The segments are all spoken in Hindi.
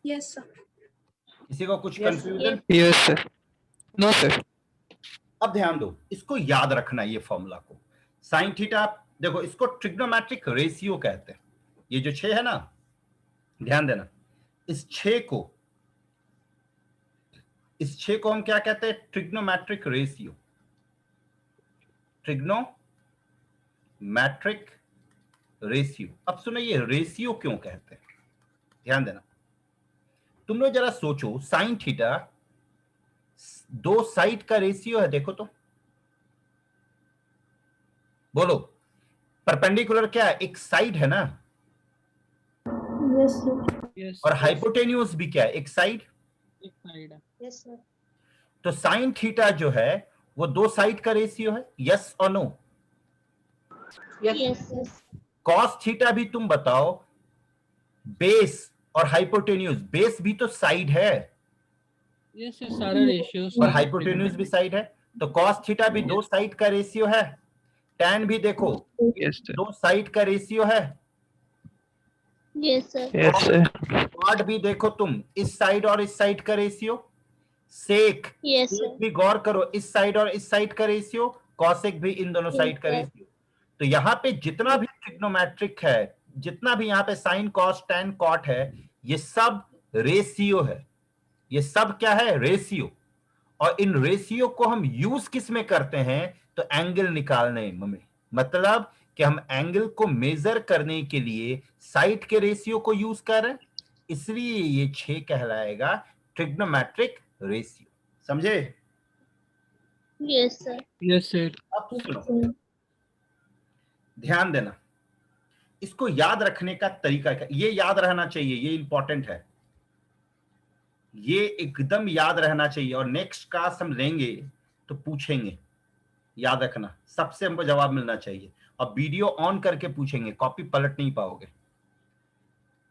Yes sir. किसी को कुछ confusion? Yes sir. No sir. अब ध्यान दो, इसको याद रखना, ये फॉर्मूला को। साइन थीटा, देखो इसको ट्रिग्नोमेट्रिक रेशियो कहते हैं। ये जो 6 है ना, ध्यान देना, इस 6 को हम क्या कहते हैं? Trigonometric ratio. Trigonometric ratio. अब सुनो, ये रेशियो क्यों कहते हैं, ध्यान देना। तुम लोग जरा सोचो, साइन थीटा 2 साइड का रेशियो है, देखो तो, बोलो। परपेंडिकुलर क्या है? एक साइड है ना। Yes sir. और हाइपोटेन्यूज भी क्या है? एक साइड। एक साइड है। Yes sir. तो साइन थीटा जो है वो 2 साइड का रेशियो है, यस और no? Yes sir. Cos theta भी तुम बताओ, बेस और हाइपोटेन्यूज, बेस भी तो साइड है यस सर, सारा रेशियोस और हाइपोटेन्यूज भी साइड है। तो कॉस थीटा भी 2 साइड का रेशियो है। टैन भी देखो, यस सर। 2 साइड का रेशियो है। Yes sir. Yes sir. Cot भी देखो तुम, इस साइड और इस साइड का ratio. Sec, yes sec sir. भी गौर करो, इस साइड और इस साइड का रेशियो। कॉसेक भी इन दोनों साइड का रेशियो। तो यहाँ पे जितना भी ट्रिग्नोमेट्रिक है, जितना भी यहाँ पे साइन कॉस टैन कॉट है, ये सब रेशियो है। ये सब क्या है? रेशियो। और इन रेशियो को हम यूज किस में करते हैं? तो एंगल निकालने में। मतलब कि हम एंगल को मेजर करने के लिए साइड के रेशियो को यूज कर रहे हैं, इसलिए ये 6 कहलाएगा ट्रिग्नोमेट्रिक रेशियो। समझे? Yes sir. Yes sir. अब सुनो, ध्यान देना, इसको याद रखने का तरीका क्या? ये याद रहना चाहिए, ये इंपॉर्टेंट है, ये एकदम याद रहना चाहिए। और नेक्स्ट क्लास हम लेंगे तो पूछेंगे, याद रखना, सबसे हमको जवाब मिलना चाहिए। और वीडियो ऑन करके पूछेंगे, कॉपी पलट नहीं पाओगे।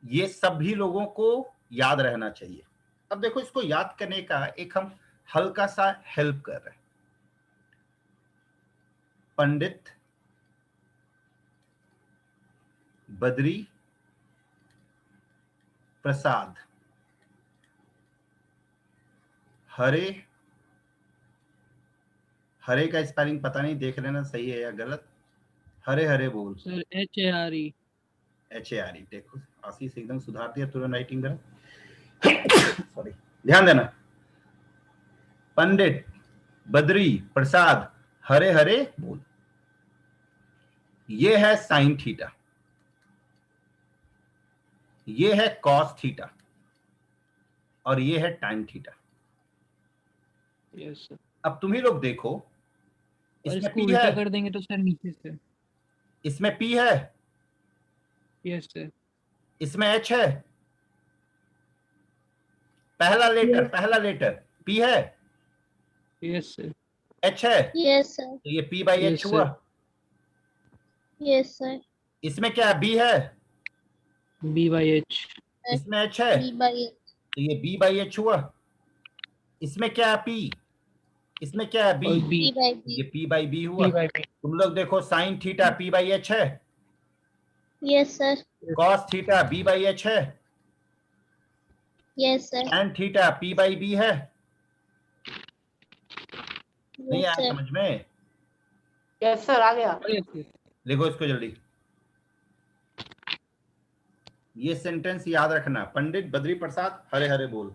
ये सभी लोगों को याद रहना चाहिए। अब देखो, इसको याद करने का एक हम हल्का सा हेल्प कर रहे हैं। पंडित बद्री प्रसाद हरे, हरे का स्पेलिंग पता नहीं, देख लेना सही है या गलत। हरे हरे बोल सर, HARE। HARE। देखो आशीष एकदम सुधार दिया तुरंत राइटिंग करा। सॉरी, ध्यान देना, पंडित बद्री प्रसाद हरे हरे बोल। ये है साइन थीटा, ये है कॉस थीटा, और ये है टैन थीटा। Yes sir. अब तुम ही लोग देखो, और इसमें इसको P उल्टा है, कर देंगे तो सर नीचे से। इसमें P है, यस सर। इसमें H है। पहला लेटर P है, यस सर। H है, यस सर। तो ये P बाई यस H हुआ। सर। Yes sir. इसमें क्या है? B है, B/H। इसमें H है, बी बाई तो ये B बाई H हुआ। इसमें क्या है? P, इसमें क्या है? B, और B। B by B. ये P बाई B हुआ। P/B। तुम लोग देखो, sine theta P by H है, yes sir. Cos theta B by H है, yes sir. Tan theta P by B है। नहीं यस आया सर। समझ में? यस सर, आ गया। Yes sir. लिखो इसको जल्दी। ये सेंटेंस याद रखना, पंडित बद्री प्रसाद हरे हरे बोल।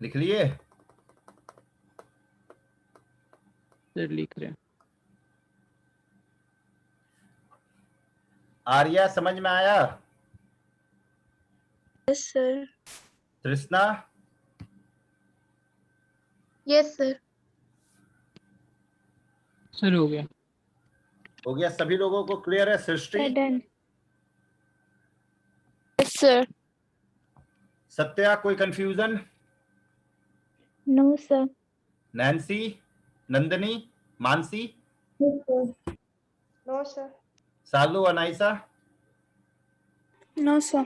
लिख लिए? सर लिख रहे हैं। आर्या समझ में आया? Yes sir. Trishna? Yes sir. Sir हो गया। हो गया? सभी लोगों को क्लियर है? Srishti? Done. Yes sir. Satya, कोई confusion? No sir. Nancy, Nandini, Mansi? No, sir. Saalu, Anaisa, No, sir.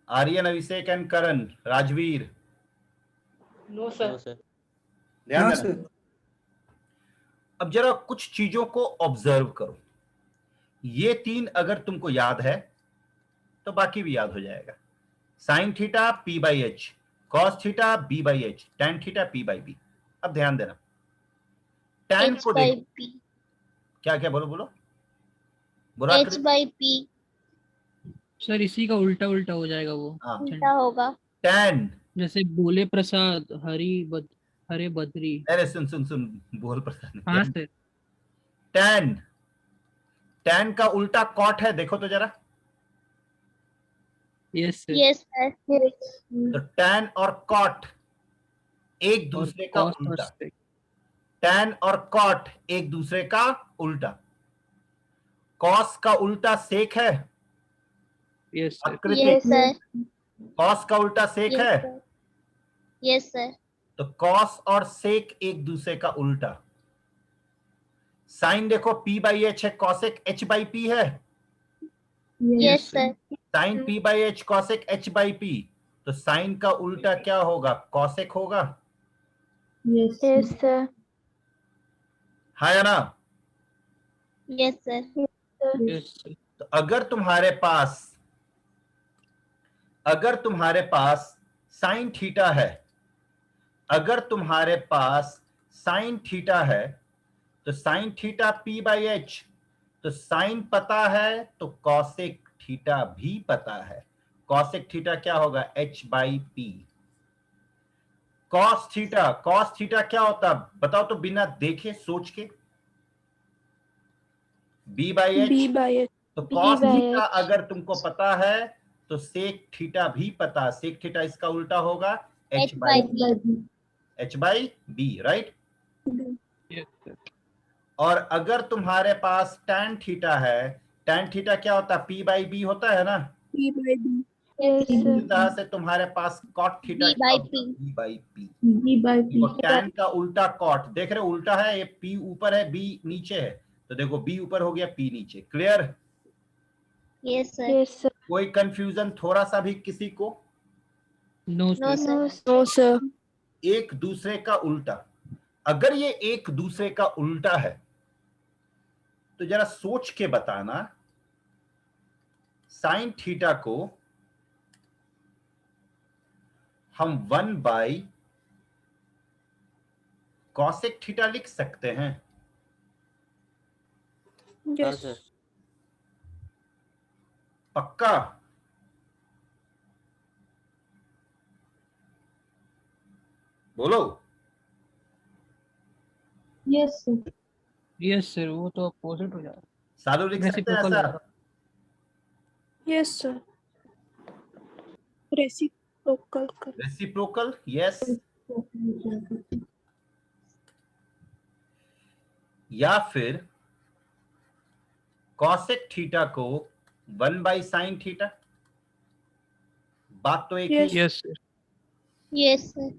Aryan, Abhishek and Karan, Rajveer, no sir. ध्यान देना। अब जरा कुछ चीजों को ऑब्जर्व करो। ये 3 अगर तुमको याद है तो बाकी भी याद हो जाएगा। Sine theta P by H, cos theta B by H, tan theta P by B. अब ध्यान देना, टेन H को by देखो, P. क्या क्या बोलो बोलो, बुरा H by P. सर इसी का उल्टा उल्टा हो जाएगा वो। हाँ, उल्टा होगा। टेन, जैसे बोले प्रसाद हरे बद्री। अरे सुन सुन सुन, बोल प्रसाद, हाँ सर। टेन, टेन का उल्टा कॉट है, देखो तो जरा। Yes sir. Yes, sir. तो टेन और कॉट एक और दूसरे का cos और उल्टा, sec। टेन और कॉट एक दूसरे का उल्टा। कॉस का उल्टा सेक है, यस सर। आकृति। Yes, sir. कॉस का उल्टा सेक Yes, है, sir. Yes, sir. तो कॉस और सेक एक दूसरे का उल्टा। साइन देखो पी बाई एच है, कॉसेक एच बाई पी है। Yes, sir. Sine P by H cosec H by P, तो साइन का उल्टा क्या होगा, कॉसेक होगा। Yes, sir. है या ना? Yes, sir. Yes sir. तो अगर तुम्हारे पास साइन थीटा है, अगर तुम्हारे पास साइन थीटा है, तो sign theta P by H, तो साइन पता है तो कॉसेक थीटा भी पता है। कॉसेक थीटा क्या होगा, H by P. Cos theta क्या होता बताओ तो, बिना देखे सोच के, बी बाई एच। तो कॉस थीटा अगर तुमको पता है तो सेक थीटा भी पता, सेक थीटा इसका उल्टा होगा H by B, right. Yes sir. और अगर तुम्हारे पास टैन थीटा है, टैन थीटा क्या होता है, पी बाई बी होता है ना। Yes, इसी sir. तरह से तुम्हारे पास cot theta B by P. B by P. Tan का उल्टा कॉट, देख रहे हो उल्टा है, ये पी ऊपर है बी नीचे है, तो देखो बी ऊपर हो गया पी नीचे। Clear? Yes, sir. Yes, sir. कोई कंफ्यूजन थोड़ा सा भी किसी को? No No, sir. sir. No, sir. एक दूसरे का उल्टा, अगर ये एक दूसरे का उल्टा है तो जरा सोच के बताना, साइन थीटा को हम 1 बाई कॉसेक थीटा लिख सकते हैं। Yes. पक्का? बोलो। Yes, sir. यस सर, वो तो अपोजिट हो जाएगा। सालू लिख सकते हैं Reciprocal ऐसा? होगा। Yes, sir. Reciprocal. Reciprocal, yes. या फिर कॉसेक थीटा को 1 बाई साइन थीटा, बात तो एक ही। Yes sir. Yes, sir.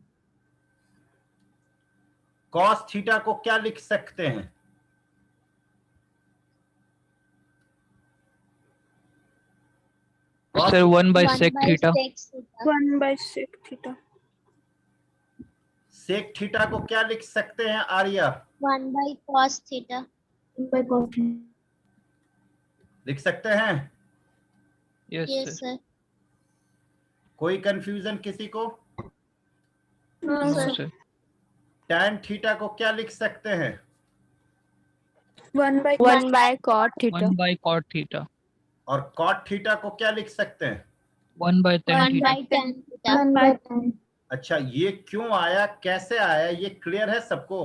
Cos theta को क्या लिख सकते हैं? Sir 1 by sec theta. 1 by sec theta. Sec theta को क्या लिख सकते हैं Arya? 1 by cos theta. 1 by cos theta. लिख सकते हैं? Yes Yes, sir. sir. कोई कंफ्यूजन किसी को? No, no sir. Sir. Tan theta को क्या लिख सकते हैं? 1 by cot theta. 1 by cot theta. और कॉट थीटा को क्या लिख सकते हैं? 1 by tan 1 theta. by tan theta. 1 by tan. अच्छा, ये क्यों आया, कैसे आया, ये क्लियर है सबको?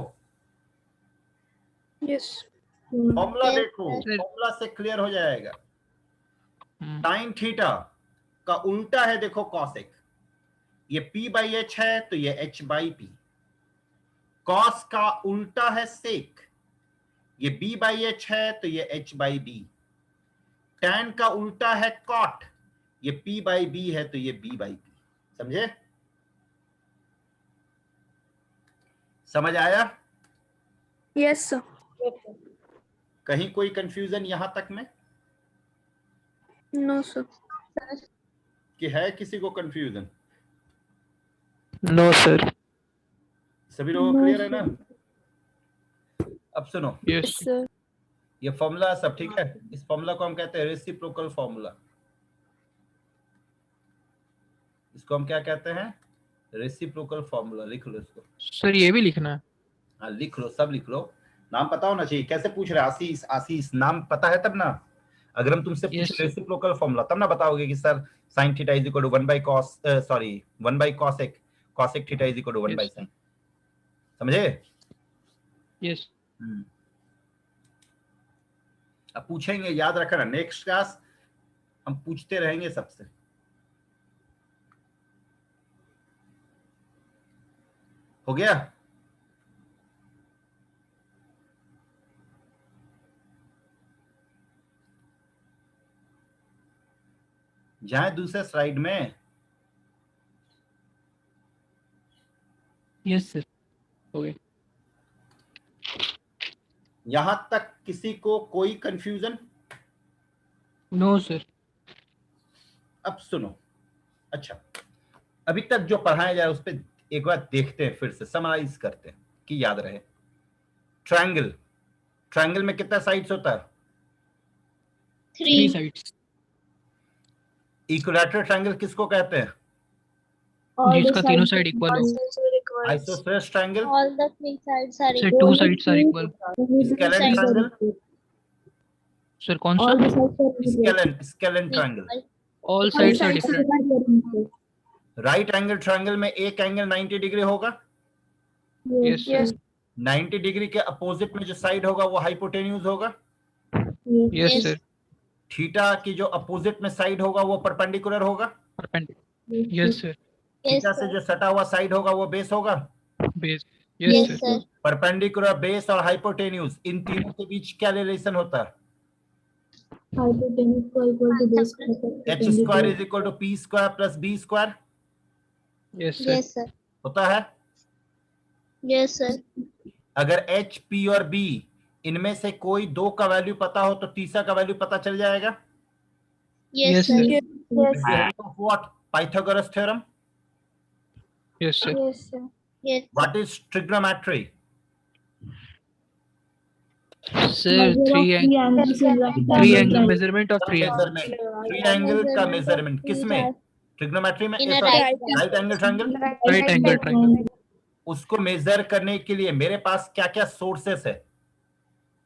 Yes. फॉर्मूला Yes, देखो, sir. फॉर्मूला से क्लियर हो जाएगा। हम्म। साइन थीटा का उल्टा है देखो कॉसेक, ये पी बाई एच है तो ये एच बाई पी। कॉस का उल्टा है सेक, ये बी बाई एच है तो ये एच बाई बी। टैन का उल्टा है कॉट, ये पी बाई बी है तो ये बी बाई पी। समझे? समझ आया? Yes, sir. कहीं कोई कंफ्यूजन यहां तक में नो सर। कि है किसी को कंफ्यूजन? No sir. सभी लोग क्लियर है ना? अब सुनो, यस सर। ये फॉर्मूला सब ठीक है। इस फॉर्मूला को हम कहते हैं रेसिप्रोकल फॉर्मूला। इसको हम क्या कहते हैं? Reciprocal formula. लिख लो इसको। सर, ये भी लिखना है? हाँ लिख लो, सब लिख लो। नाम पता होना चाहिए। कैसे पूछ रहे? आशीष, आशीष नाम पता है तब ना। अगर हम तुमसे Yes, पूछ sir. रेसिप्रोकल फॉर्मूला तब ना बताओगे कि sir sin theta is equal to 1 by cos, sorry 1 by cosec, cosec theta is equal to 1 by Yes. sin। समझे? यस। अब पूछेंगे, याद रखना, नेक्स्ट क्लास हम पूछते रहेंगे सबसे। हो गया? जाए दूसरे स्लाइड में। यस सर, हो गया। यहां तक किसी को कोई कंफ्यूजन? No sir. अब सुनो, अच्छा अभी तक जो पढ़ाया जाए उस पर एक बार देखते हैं, फिर से समराइज करते हैं कि याद रहे। ट्रायंगल, ट्रायंगल में कितना साइड्स होता है? 3 साइड्स। इक्विलैटरल ट्रायंगल किसको कहते हैं? जिसका तीनों साइड इक्वल हो। Isosceles triangle? All the three sides are sir, equal. 2 sides are equal. Scalene triangle? Sir, कौन सा? Scalene, scalene triangle. All sides are different. Right angle triangle में एक एंगल 90 डिग्री होगा। Yes sir. 90 डिग्री के अपोजिट में जो साइड होगा वो हाइपोटेन्यूज होगा। Yes sir. थीटा की जो अपोजिट में साइड होगा वो परपेंडिकुलर होगा। Yes sir. थीटा से जो सटा हुआ साइड होगा वो बेस होगा। Base. Yes, yes sir. sir. Perpendicular, base और हाइपोटेन्यूज, इन तीनों के बीच क्या रिलेशन होता है? H square is equal to P square plus B square yes sir. Yes, sir. होता है। Yes, sir. अगर एच, पी और बी इनमें से कोई दो का वैल्यू पता हो तो तीसरा का वैल्यू पता चल जाएगा। Yes, Yes, sir. sir. Yes, sir. Of what? Pythagoras theorem. Yes sir. Yes, sir. Yes. What is trigonometry? Sir, 3 angle measurement of 3 angle. Triangle का मेजरमेंट किसमें? ट्रिग्नोमेट्री में। In a right right angle triangle, right angle triangle. उसको मेजर करने के लिए मेरे पास क्या क्या सोर्सेस है?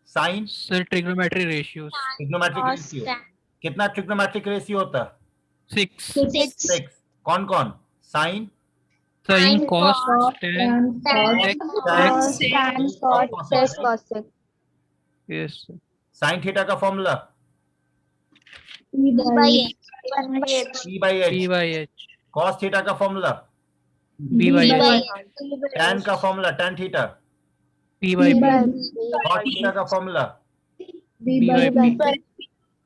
Sine, sir, trigonometry ratios. Trigonometric cos ratio. tan. कितना ट्रिग्नोमेट्रिक रेशियो होता है? 6। 6 6। कौन कौन? Sine, sine, cos, cos, tan, tan, x। cosec. Yes sir. Sine theta का formula P by H. P by P H। by H। Cos theta का formula B by P by H। H. tan का फॉर्मूला tan theta. P by B। cos theta का formula B by B P। by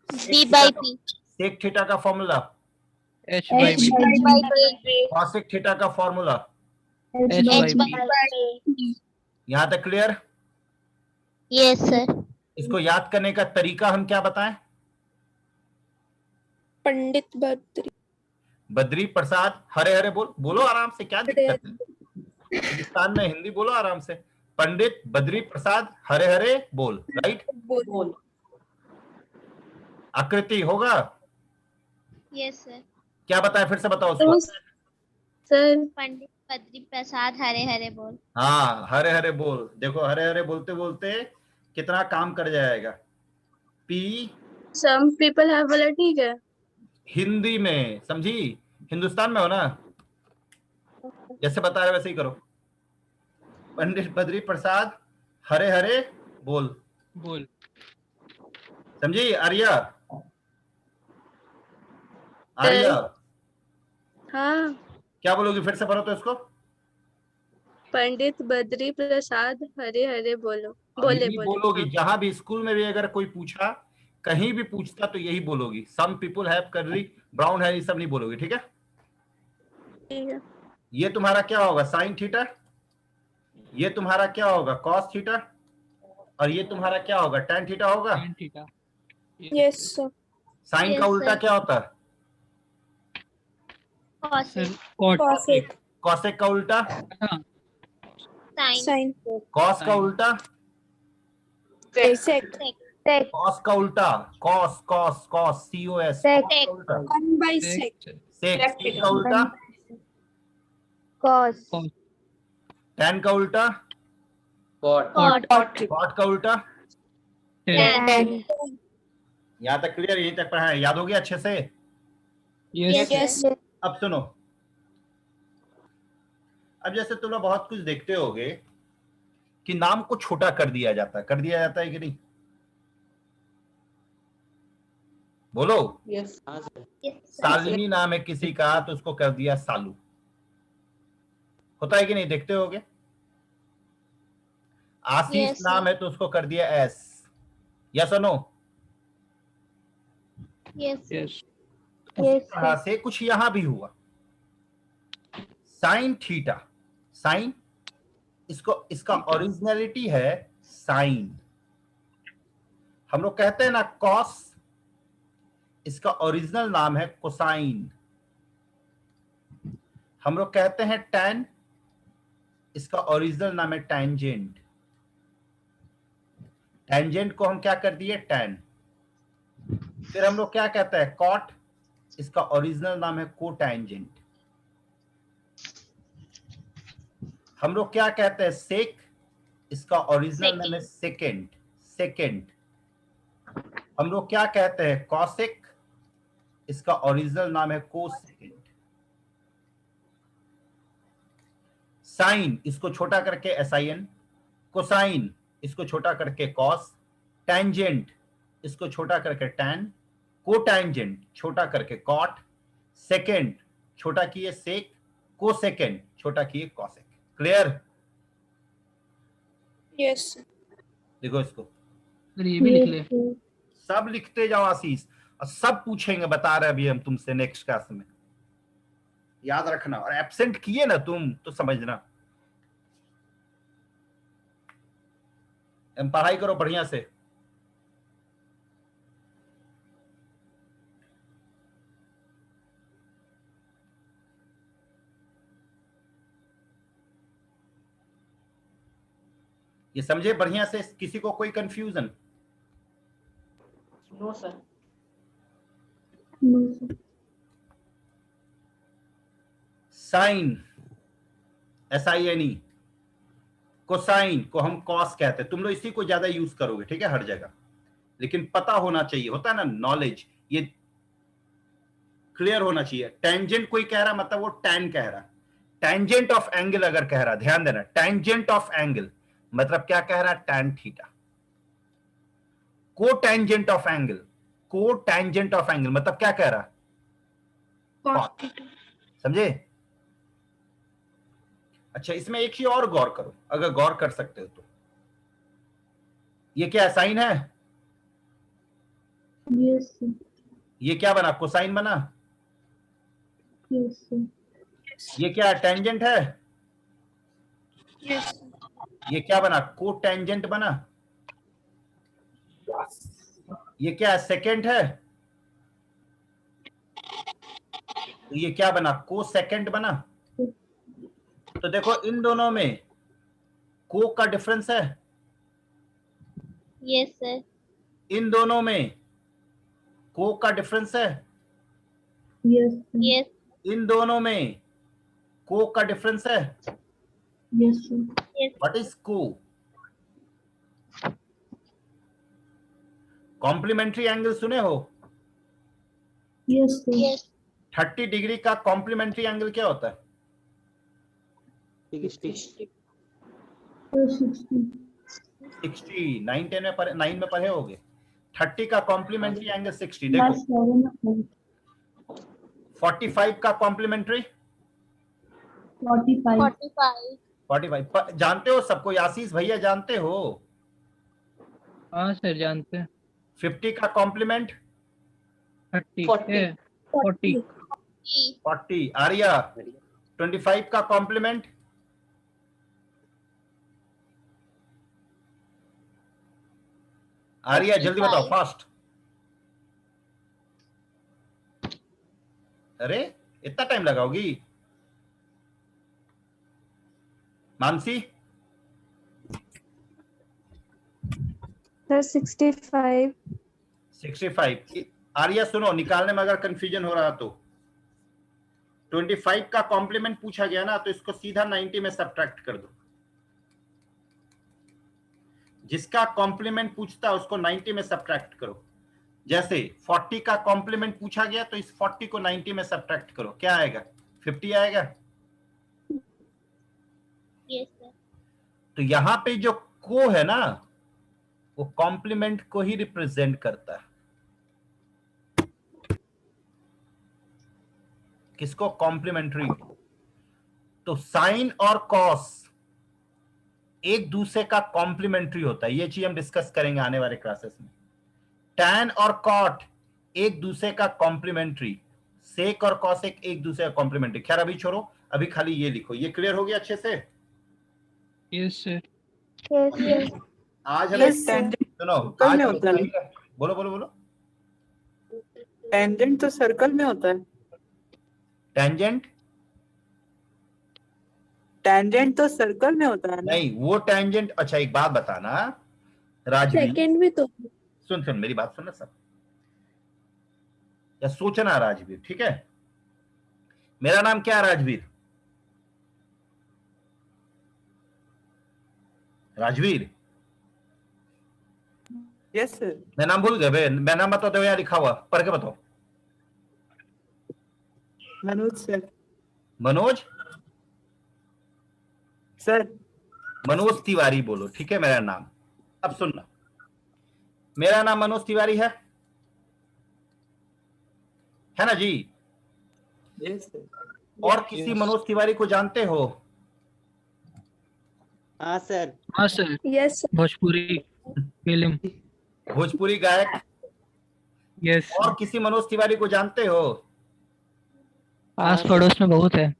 B by P. sec theta का formula H by B। H by K. cosec theta का formula. H by H B। by यहां तक क्लियर? Yes, sir. इसको याद करने का तरीका हम क्या बताएं? पंडित बद्री। बद्री प्रसाद हरे हरे बोल, बोलो आराम से, क्या दिक्कत है? हिंदुस्तान में हिंदी बोलो आराम से। पंडित बद्री प्रसाद हरे हरे बोल। राइट। बोल। आकृति होगा? Yes, sir. क्या बताएं, फिर से बताओ उसको। सर, पंडित बद्री प्रसाद हरे हरे बोल. हाँ हरे हरे बोल। देखो हरे हरे बोलते बोलते कितना काम कर जाएगा। पी सम पीपल हैव बोला, ठीक है। हिंदी में समझी? हिंदुस्तान में हो ना, जैसे बता रहे वैसे ही करो। पंडित बद्री प्रसाद हरे हरे बोल। बोल। समझी? आर्या, आर्या हाँ, क्या बोलोगी? फिर से पढ़ो तो इसको। पंडित बद्री प्रसाद हरे हरे बोलो। यही बोले बोले बोलोगी। हाँ। जहां भी स्कूल में भी अगर कोई पूछा, कहीं भी पूछता तो यही बोलोगी। Some people have curly brown hair, ये सब नहीं बोलोगी। ठीक है? ठीक है। ये तुम्हारा क्या होगा? Sine theta. ये तुम्हारा क्या होगा? Cos theta. और ये तुम्हारा क्या होगा, tan थीटा होगा। tan theta. Yes, sir. Sine Yes, का उल्टा sir. क्या होता है, sir Cosec. cot। Cosec. Cosec का उल्टा, हाँ Sin. Sin. कॉस का Sin. उल्टा, Sec. Sec. कॉस का उल्टा, cos cos cos COS, Sec. Cos का उल्टा 1/sec. sec सेक, सेक का उल्टा Cos. cos tan का उल्टा, Cot. Cot. कॉट का उल्टा। tan। Tan. यहाँ तक क्लियर, यहीं तक पढ़ा है, याद हो गया अच्छे से। yes Yes. sir. अब सुनो, अब जैसे तुम लोग बहुत कुछ देखते होगे कि नाम को छोटा कर दिया जाता है, कि नहीं, बोलो। Yes. हाँ सर। Yes, sir. शालिनी नाम है किसी का तो उसको कर दिया सालू, होता है कि नहीं, देखते होगे। आशीष Yes, नाम sir. है तो उसको कर दिया एस, यस और नो। Yes, sir. yes उसी Yes, तरह sir. से कुछ यहां भी हुआ, साइन थीटा, साइन इसका ओरिजिनलिटी है साइन। हम लोग कहते हैं ना कॉस, इसका ओरिजिनल नाम है कोसाइन। हम लोग कहते हैं टैन, इसका ओरिजिनल नाम है टैंजेंट। टैंजेंट को हम क्या कर दिए, टैन। फिर हम लोग क्या कहते हैं कॉट, इसका ओरिजिनल नाम है कोटैंजेंट। हम लोग क्या कहते हैं सेक, इसका ओरिजिनल नाम है सेकेंड, सेकेंड। हम लोग क्या कहते हैं कॉसेक, इसका ओरिजिनल नाम है कोसेकेंड। साइन इसको छोटा करके एसआईएन, कोसाइन इसको छोटा करके कॉस, टैंजेंट इसको छोटा करके टैन, कोटैंजेंट छोटा करके कॉट, सेकेंड छोटा किए सेक, कोसेकेंड छोटा किए कॉसेक। क्लियर। Yes. देखो इसको सर ये भी लिख ले। सब लिखते जाओ आशीष, और सब पूछेंगे, बता रहे अभी हम तुमसे नेक्स्ट क्लास में, याद रखना। और एब्सेंट किए ना तुम तो समझना, पढ़ाई करो बढ़िया से। ये समझे बढ़िया से, किसी को कोई confusion. No sir. Sine SINE, cosine को हम कॉस कहते हैं, तुम लोग इसी को ज्यादा यूज करोगे, ठीक है, हर जगह। लेकिन पता होना चाहिए, होता है ना नॉलेज, ये क्लियर होना चाहिए। टेंजेंट कोई कह रहा मतलब वो टैन कह रहा, टेंजेंट ऑफ एंगल अगर कह रहा, ध्यान देना, टेंजेंट ऑफ एंगल मतलब क्या कह रहा, टैन थीटा। को टेंजेंट ऑफ एंगल, को टेंजेंट ऑफ एंगल मतलब क्या कह रहा, Cot. समझे। अच्छा, इसमें एक चीज और गौर करो, अगर गौर कर सकते हो तो, ये क्या साइन है, Yes, sir. ये क्या बना, कोसाइन बना। Yes, sir. ये क्या टेंजेंट है, Yes. ये क्या बना, को टेंजेंट बना। ये क्या सेकेंड है, तो ये क्या बना, को सेकेंड बना। तो देखो इन दोनों में को का डिफरेंस है, Yes, sir. इन दोनों में को का डिफरेंस है, Yes, sir. Yes. इन दोनों में को का डिफरेंस है। Yes, sir. Yes. What is को, कॉम्प्लीमेंट्री एंगल सुने हो, Yes, sir. Yes. 30 डिग्री का कॉम्प्लीमेंट्री एंगल क्या होता है, 60. 60। 9 में पढ़े होगे, 30 का कॉम्प्लीमेंट्री एंगल 60। देखो 45 का कॉम्प्लीमेंट्री 45 जानते हो सबको, आशीष भैया जानते हो। हाँ सर जानते हैं। 50 का कॉम्प्लीमेंट 30 40. 40 40। आर्या 25 का कॉम्प्लीमेंट आर्या जल्दी बताओ 55. फास्ट। अरे इतना टाइम लगाओगी? मानसी? Sir, 65. 65। आर्या सुनो, निकालने में अगर कंफ्यूजन हो रहा तो 25 का कॉम्प्लीमेंट पूछा गया ना, तो इसको सीधा 90 में सब्ट्रैक्ट कर दो। जिसका कॉम्प्लीमेंट पूछता है उसको 90 में सब्ट्रैक्ट करो। जैसे 40 का कॉम्प्लीमेंट पूछा गया तो इस 40 को 90 में सब्ट्रैक्ट करो, क्या आएगा? 50 आएगा। Yes, sir. तो यहां पे जो को है ना, वो कॉम्प्लीमेंट को ही रिप्रेजेंट करता है। किसको? कॉम्प्लीमेंट्री। तो साइन और कॉस एक दूसरे का कॉम्प्लीमेंट्री होता है, ये चीज हम डिस्कस करेंगे आने वाले क्लासेस में। टैन और कॉट एक दूसरे का कॉम्प्लीमेंट्री, सेक और कॉसेक एक दूसरे का कॉम्प्लीमेंट्री। खैर अभी छोड़ो, अभी खाली ये लिखो। ये क्लियर हो गया अच्छे से? Yes sir. Yes, yes. आज Yes, sir. सुनो, सर्कल आज में हम होता है। बोलो बोलो बोलो। टेंजेंट तो सर्कल में होता है। टेंजेंट? टेंजेंट तो सर्कल में होता है ना। नहीं, वो टेंजेंट। अच्छा एक बात बताना राजवीर, Second भी तो। सुन सुन मेरी बात सुनना सब, या सोचना राजवीर, ठीक है? मेरा नाम क्या है राजवीर? Rajveer, yes sir. मैं नाम भूल गए। मैं नाम बता दो, यहाँ लिखा हुआ पढ़ के बताओ। मनोज सर। मनोज? सर मनोज तिवारी बोलो, ठीक है मेरा नाम। अब सुनना, मेरा नाम मनोज तिवारी है ना जी? Yes sir. और किसी मनोज तिवारी को जानते हो? हाँ सर। हाँ sir, Yes, sir. Bhojpuri film. Bhojpuri गायक। यस, और किसी मनोज तिवारी को जानते हो? आस पड़ोस में बहुत है।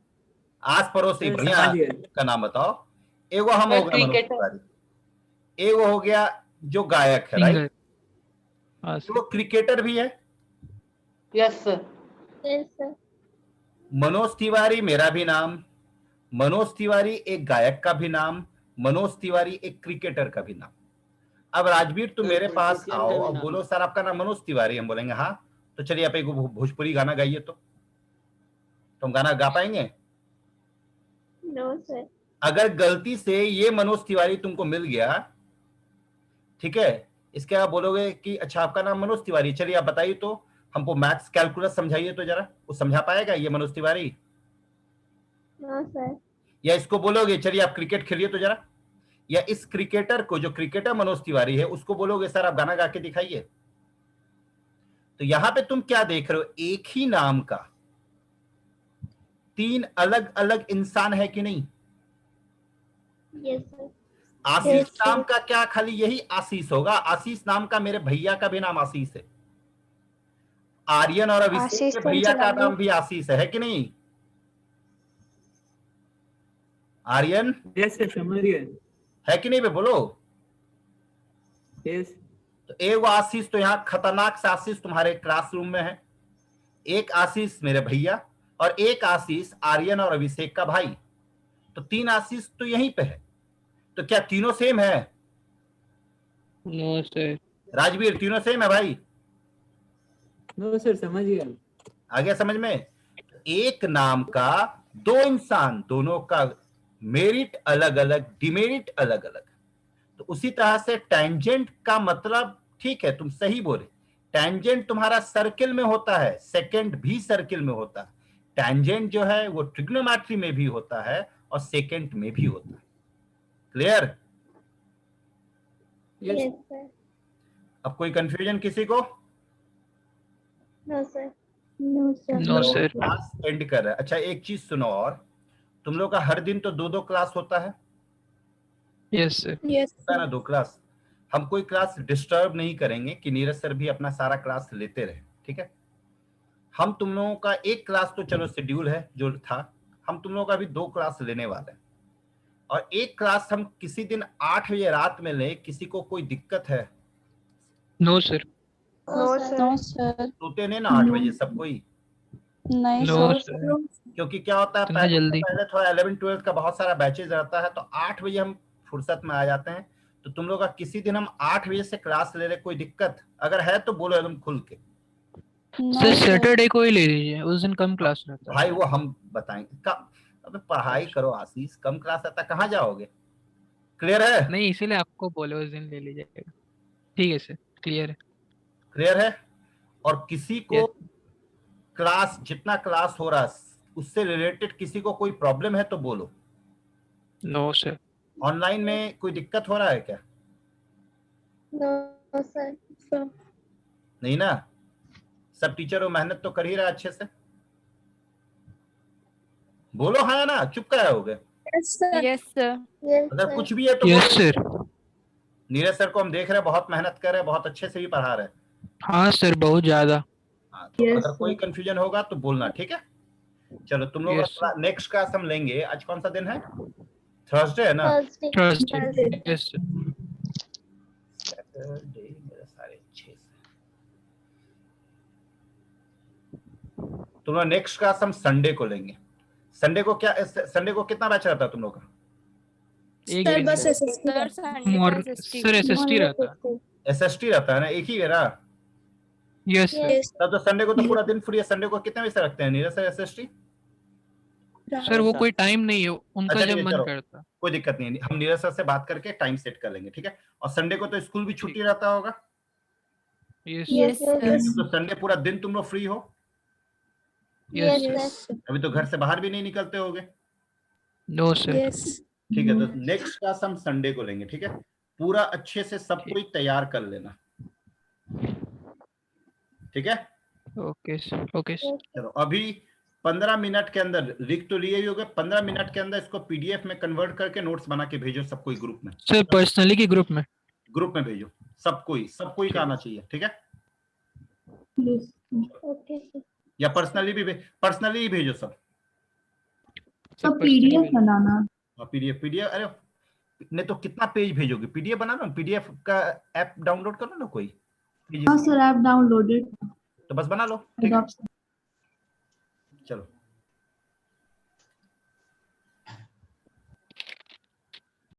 आस पड़ोसी, सर, बढ़िया। समझ गए। का नाम बताओ। एगो हम हो गए मनोज तिवारी, एगो हो गया जो गायक है, राइट? सिंगर। हाँ वो सर। क्रिकेटर भी है। Yes sir. Yes, sir. Manoj Tiwari मेरा भी नाम, मनोज तिवारी एक गायक का भी नाम, मनोज तिवारी एक क्रिकेटर का भी नाम। अब राजवीर तुम मेरे पास politician आओ, का भी अब नाम बोलो है। सर आपका नाम मनोज तिवारी। हम बोलेंगे हाँ, तो चलिए आप एक भोजपुरी गाना गाइए। तो तुम गाना गा पाएंगे? No, sir. अगर गलती से ये मनोज तिवारी तुमको मिल गया, ठीक है, इसके आप बोलोगे कि अच्छा आपका नाम मनोज तिवारी, चलिए आप बताइए तो हमको मैथ्स कैलकुलस समझाइए तो जरा। वो समझा पाएगा ये मनोज तिवारी? No, sir. या इसको बोलोगे चलिए आप क्रिकेट खेलिए तो जरा, या इस क्रिकेटर को, जो क्रिकेटर मनोज तिवारी है, उसको बोलोगे सर आप गाना गा के दिखाइए। तो यहां पे तुम क्या देख रहे हो? एक ही नाम का 3 अलग अलग इंसान है कि नहीं? Yes, sir. आशीष Yes, sir. नाम का क्या खाली यही आशीष होगा? आशीष नाम का मेरे भैया का भी नाम आशीष है। आर्यन और अभिषेक आशीष के तो भैया का चला नाम भी आशीष है कि नहीं? आर्यन यस सर, समझ गए। है कि नहीं बे, बोलो। यस। तो एक आशीष तो यहाँ खतरनाक से आशीष तुम्हारे क्लासरूम में है, एक आशीष मेरे भैया, और एक आशीष आर्यन और अभिषेक का भाई। तो 3 आशीष तो यहीं पे है। तो क्या तीनों सेम है? No sir. राजवीर तीनों सेम है भाई? नो सर, समझ गया। आ गया समझ में? एक नाम का 2 इंसान, दोनों का मेरिट अलग अलग, डिमेरिट अलग अलग। तो उसी तरह से टेंजेंट का मतलब, ठीक है तुम सही बोले, टेंजेंट तुम्हारा सर्किल में होता है, सेकेंड भी सर्किल में होता है। टेंजेंट जो है वो ट्रिग्नोमेट्री में भी होता है और सेकेंड में भी होता है। क्लियर? यस। Yes, sir. अब कोई कंफ्यूजन किसी को? No, sir. No, sir. No sir. Class end कर रहा है। अच्छा एक चीज सुनो, और तुम लोग का हर दिन तो 2-2 क्लास होता है यस सर। Yes, होता है ना, sir. 2 क्लास। हम कोई क्लास डिस्टर्ब नहीं करेंगे कि नीरज सर भी अपना सारा क्लास लेते रहे, ठीक है? हम तुम लोगों का एक क्लास तो चलो शेड्यूल है जो था, हम तुम लोगों का भी 2 क्लास लेने वाले हैं। और एक क्लास हम किसी दिन 8 बजे रात में ले, किसी को कोई दिक्कत है no sir. No, no sir. Sir. सोते नहीं ना 8 बजे सब कोई, नहीं नो सर। सर। क्योंकि क्या होता है इतना पहले जल्दी? पहले थोड़ा 11 12 का बहुत सारा बैचेज रहता है, तो 8 बजे हम फुर्सत में आ जाते हैं। तो तुम लोग का किसी दिन हम 8 बजे से क्लास ले रहे, कोई दिक्कत अगर है तो बोलो एकदम खुल के। No sir sir. सैटरडे को ही ले लीजिए, उस दिन कम क्लास रहता है। भाई वो हम बताएंगे अबे पढ़ाई करो आशीष, कम क्लास रहता है, कहाँ जाओगे? क्लियर है? नहीं, इसीलिए आपको बोले उस दिन ले लीजिएगा। ठीक है सर, क्लियर है। क्लियर है? और किसी को Yes. क्लास जितना क्लास हो रहा है उससे रिलेटेड किसी को कोई प्रॉब्लम है तो बोलो। No sir. ऑनलाइन में कोई दिक्कत हो रहा है क्या? No, sir. Sir. नहीं ना? सब टीचर वो मेहनत तो कर ही रहा है अच्छे से, बोलो हाँ या ना, चुप क्या हो गए? Yes, sir. Yes sir. Yes, अगर sir. कुछ भी है तो यस बोलो। सर। नीरज सर को हम देख रहे हैं, बहुत मेहनत कर रहे हैं, बहुत अच्छे से भी पढ़ा रहे हैं। हाँ सर, बहुत ज्यादा। हाँ, तो Yes, अगर कोई sir. कंफ्यूजन होगा तो बोलना, ठीक है? चलो तुम लोग Yes, का नेक्स्ट क्लास हम लेंगे। आज कौन सा दिन है? थर्सडे है ना? Thursday. Thursday. Thursday. Yes sir. Saturday मेरे सारे 6 से। तुम लोग नेक्स्ट क्लास हम संडे को लेंगे। संडे को क्या, संडे को कितना बैच रहता है तुम लोग का? एक Sir, दिन बस का। SST सर रहता संडे मोर का SST। सर एसएसटी रहता है। एसएसटी रहता है ना, एक ही है ना? Yes sir. Yes. तब तो संडे को तो पूरा दिन फ्री है। संडे को कितने बजे से रखते हैं नीरज सर एसएसटी? सर वो कोई टाइम नहीं है, उनका अच्छा, जब ठीक है, मन चलो। करता। कोई दिक्कत नहीं है, हम नीरज सर से बात करके टाइम सेट कर लेंगे, ठीक है? और संडे को तो स्कूल भी छुट्टी रहता होगा, यस Yes, yes. तो संडे पूरा दिन तुम लोग फ्री हो। Yes, yes sir. अभी तो घर से बाहर भी नहीं निकलते होगे, नो सर। Yes. ठीक है? तो नेक्स्ट क्लास हम संडे को लेंगे, ठीक है? पूरा अच्छे से सब ठीक। कोई तैयार कर लेना, ठीक है? Okay sir. Okay sir. चलो अभी 15 मिनट के अंदर लिख तो लिए ही होगे, 15 मिनट के अंदर इसको पीडीएफ में कन्वर्ट करके नोट्स बना के भेजो सब कोई ग्रुप में। सर पर्सनली की ग्रुप में? ग्रुप में भेजो, सब कोई का आना चाहिए, ठीक है? Okay, sir. या पर्सनली ही भेजो सब। सर पीडीएफ बनाना। पीडीएफ अरे नहीं तो कितना पेज भेजोगे? पीडीएफ बना लो, पीडीएफ का ऐप डाउनलोड करो ना कोई। हाँ सर, ऐप डाउनलोडेड। तो बस बना लो, ठीक है? चलो